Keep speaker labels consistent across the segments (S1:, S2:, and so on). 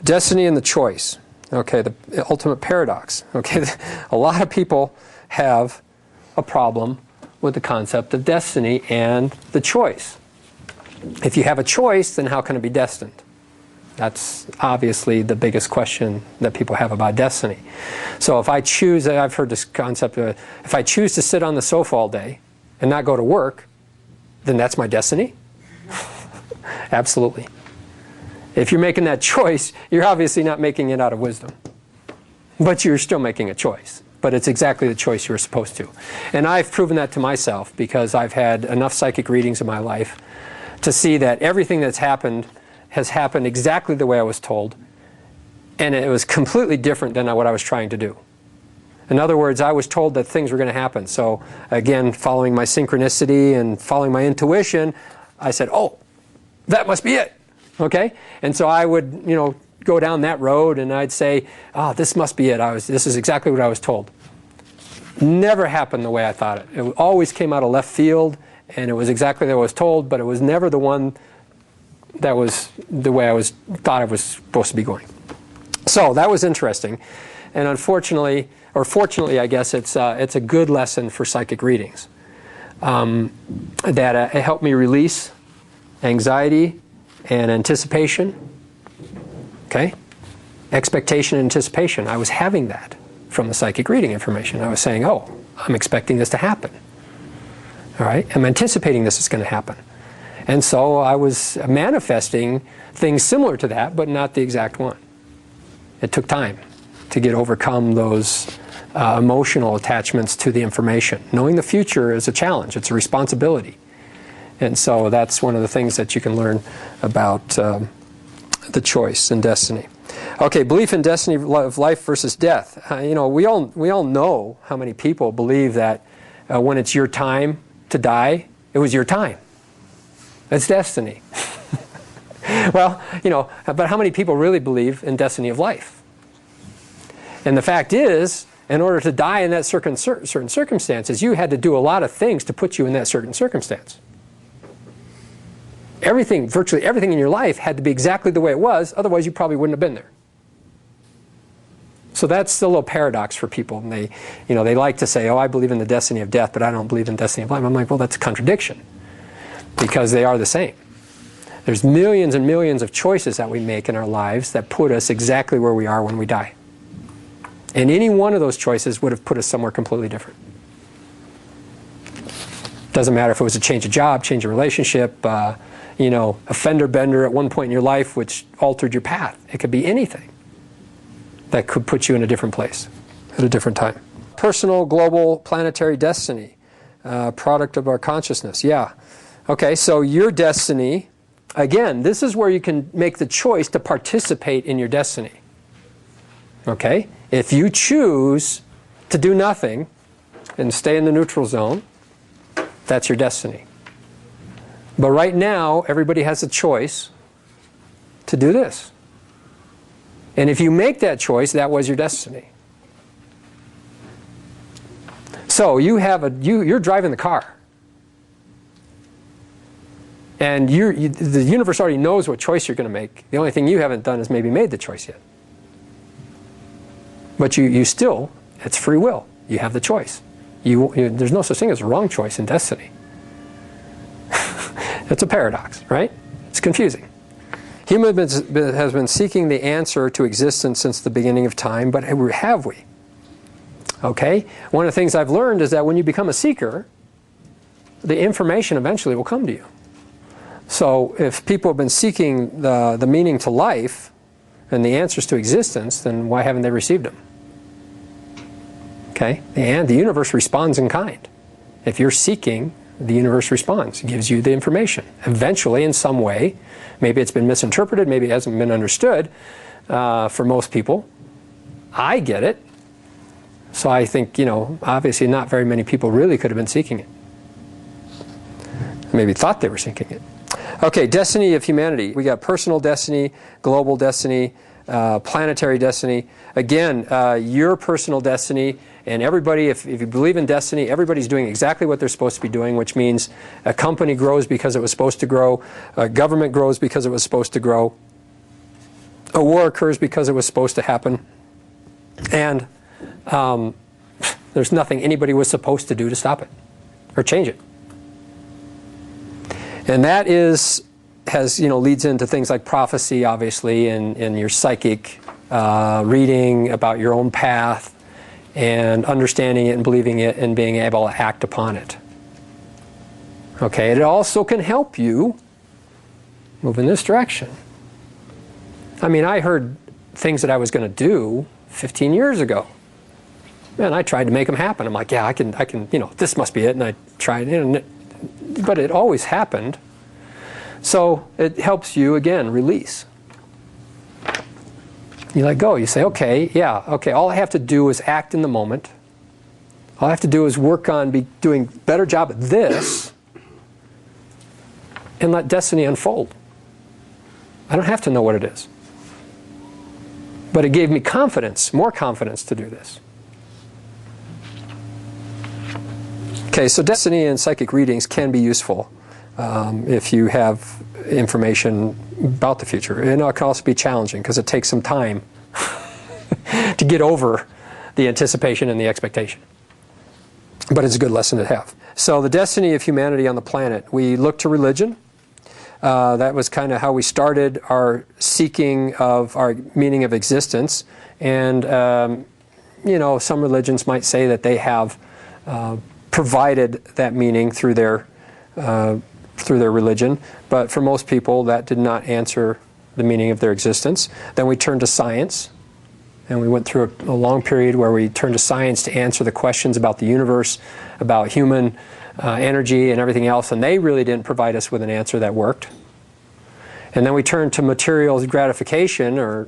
S1: Destiny and the choice. Okay, the ultimate paradox. Okay, a lot of people have a problem with the concept of destiny and the choice. If you have a choice, then how can it be destined? That's obviously the biggest question that people have about destiny. So if I choose, I've heard this concept of, if I choose to sit on the sofa all day and not go to work, then that's my destiny? Absolutely. If you're making that choice, you're obviously not making it out of wisdom. But you're still making a choice. But it's exactly the choice you were supposed to. And I've proven that to myself because I've had enough psychic readings in my life to see that everything that's happened has happened exactly the way I was told. And it was completely different than what I was trying to do. In other words, I was told that things were going to happen. So again, following my synchronicity and following my intuition, I said, oh, that must be it. Okay? And so I would, go down that road and I'd say, oh, this must be it. This is exactly what I was told. Never happened the way I thought it. It always came out of left field and it was exactly what I was told, but it was never the one that was the way I thought it was supposed to be going. So that was interesting. And unfortunately, or fortunately, I guess, it's a good lesson for psychic readings. That it helped me release anxiety and anticipation. Okay? Expectation and anticipation. I was having that from the psychic reading information. I was saying, oh, I'm expecting this to happen. All right? I'm anticipating this is going to happen. And so I was manifesting things similar to that, but not the exact one. It took time to overcome those emotional attachments to the information. Knowing the future is a challenge. It's a responsibility. And so that's one of the things that you can learn about the choice and destiny. Okay, belief in destiny of life versus death. We all know how many people believe that when it's your time to die, it was your time. It's destiny. Well, but how many people really believe in destiny of life? And the fact is, in order to die in that certain circumstances, you had to do a lot of things to put you in that certain circumstance. Virtually everything in your life had to be exactly the way it was, otherwise you probably wouldn't have been there. So that's the little paradox for people. And they like to say, oh, I believe in the destiny of death, but I don't believe in destiny of life. I'm like, well, that's a contradiction. Because they are the same. There's millions and millions of choices that we make in our lives that put us exactly where we are when we die. And any one of those choices would have put us somewhere completely different. Doesn't matter if it was a change of job, change of relationship, a fender bender at one point in your life which altered your path. It could be anything that could put you in a different place at a different time. Personal, global, planetary destiny, product of our consciousness. Yeah. Okay, so your destiny, again, this is where you can make the choice to participate in your destiny. Okay? If you choose to do nothing and stay in the neutral zone, that's your destiny. But right now, everybody has a choice to do this. And if you make that choice, that was your destiny. So you're driving the car. And the universe already knows what choice you're going to make. The only thing you haven't done is maybe made the choice yet. But you still, it's free will. You have the choice. There's no such thing as a wrong choice in destiny. It's a paradox, right? It's confusing. Human has been seeking the answer to existence since the beginning of time, but have we? Okay? One of the things I've learned is that when you become a seeker, the information eventually will come to you. So if people have been seeking the meaning to life and the answers to existence, then why haven't they received them? Okay? And the universe responds in kind. If you're seeking, the universe responds. It gives you the information. Eventually, in some way, maybe it's been misinterpreted, maybe it hasn't been understood for most people. I get it. So I think, obviously not very many people really could have been seeking it. Maybe thought they were seeking it. Okay, destiny of humanity. We got personal destiny, global destiny, planetary destiny. Again, your personal destiny, and everybody, if you believe in destiny, everybody's doing exactly what they're supposed to be doing, which means a company grows because it was supposed to grow, a government grows because it was supposed to grow. a war occurs because it was supposed to happen, and there's nothing anybody was supposed to do to stop it or change it. And that leads into things like prophecy, obviously, and your psychic reading about your own path and understanding it and believing it and being able to act upon it. Okay, it also can help you move in this direction. I mean, I heard things that I was going to do 15 years ago. And I tried to make them happen. I'm like, yeah, I can, this must be it. And I tried, but it always happened. So it helps you, again, release. You let go. You say, okay, yeah, okay, all I have to do is act in the moment. All I have to do is work on doing a better job at this and let destiny unfold. I don't have to know what it is. But it gave me confidence, more confidence to do this. Okay, so destiny and psychic readings can be useful if you have information about the future. And it can also be challenging because it takes some time to get over the anticipation and the expectation. But it's a good lesson to have. So the destiny of humanity on the planet, we look to religion. That was kind of how we started our seeking of our meaning of existence. And, some religions might say that they have provided that meaning through their religion. But for most people, that did not answer the meaning of their existence. Then we turned to science. And we went through a long period where we turned to science to answer the questions about the universe, about human energy and everything else, and they really didn't provide us with an answer that worked. And then we turned to material gratification, or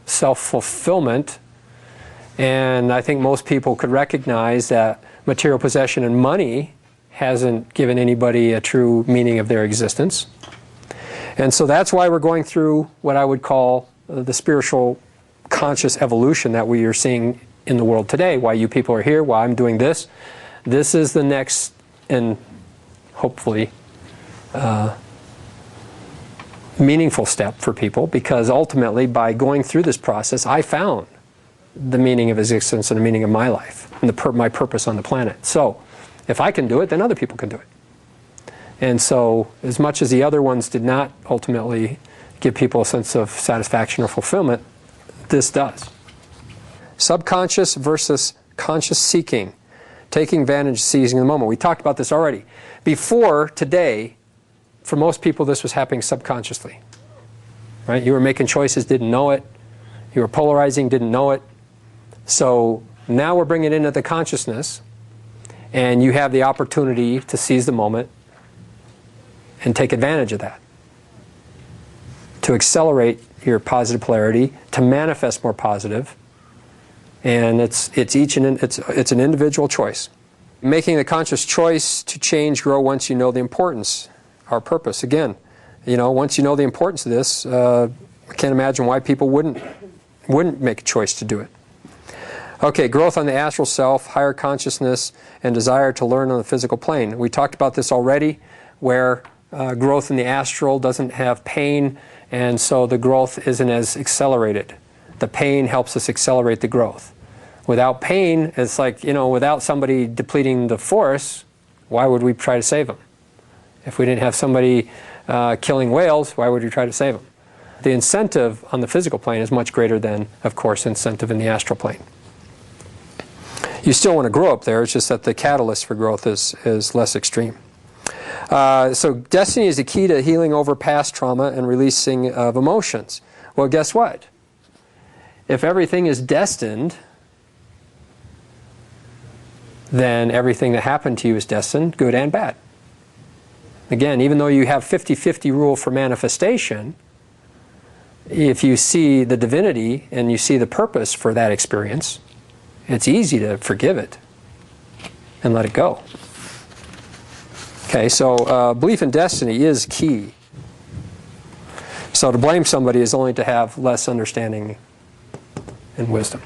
S1: self-fulfillment. And I think most people could recognize that material possession and money hasn't given anybody a true meaning of their existence. And so that's why we're going through what I would call the spiritual conscious evolution that we are seeing in the world today. Why you people are here, why I'm doing this. This is the next and hopefully meaningful step for people, because ultimately by going through this process I found the meaning of existence and the meaning of my life and my purpose on the planet. So if I can do it, then other people can do it. And so as much as the other ones did not ultimately give people a sense of satisfaction or fulfillment, this does. Subconscious versus conscious seeking. Taking advantage, seizing the moment. We talked about this already. Before today, for most people this was happening subconsciously. Right? You were making choices, didn't know it. You were polarizing, didn't know it. So now we're bringing it into the consciousness, and you have the opportunity to seize the moment and take advantage of that. To accelerate your positive polarity, to manifest more positive. And it's an individual choice. Making the conscious choice to change, grow once you know the importance, our purpose. Again, once you know the importance of this, I can't imagine why people wouldn't make a choice to do it. Okay, growth on the astral self, higher consciousness, and desire to learn on the physical plane. We talked about this already, where growth in the astral doesn't have pain, and so the growth isn't as accelerated. The pain helps us accelerate the growth. Without pain, it's like, without somebody depleting the forest, why would we try to save them? If we didn't have somebody killing whales, why would we try to save them? The incentive on the physical plane is much greater than, of course, incentive in the astral plane. You still want to grow up there, it's just that the catalyst for growth is less extreme. So destiny is the key to healing over past trauma and releasing of emotions. Well, guess what? If everything is destined, then everything that happened to you is destined, good and bad. Again, even though you have 50-50 rule for manifestation, if you see the divinity and you see the purpose for that experience, it's easy to forgive it and let it go. Okay, so belief in destiny is key. So to blame somebody is only to have less understanding and wisdom.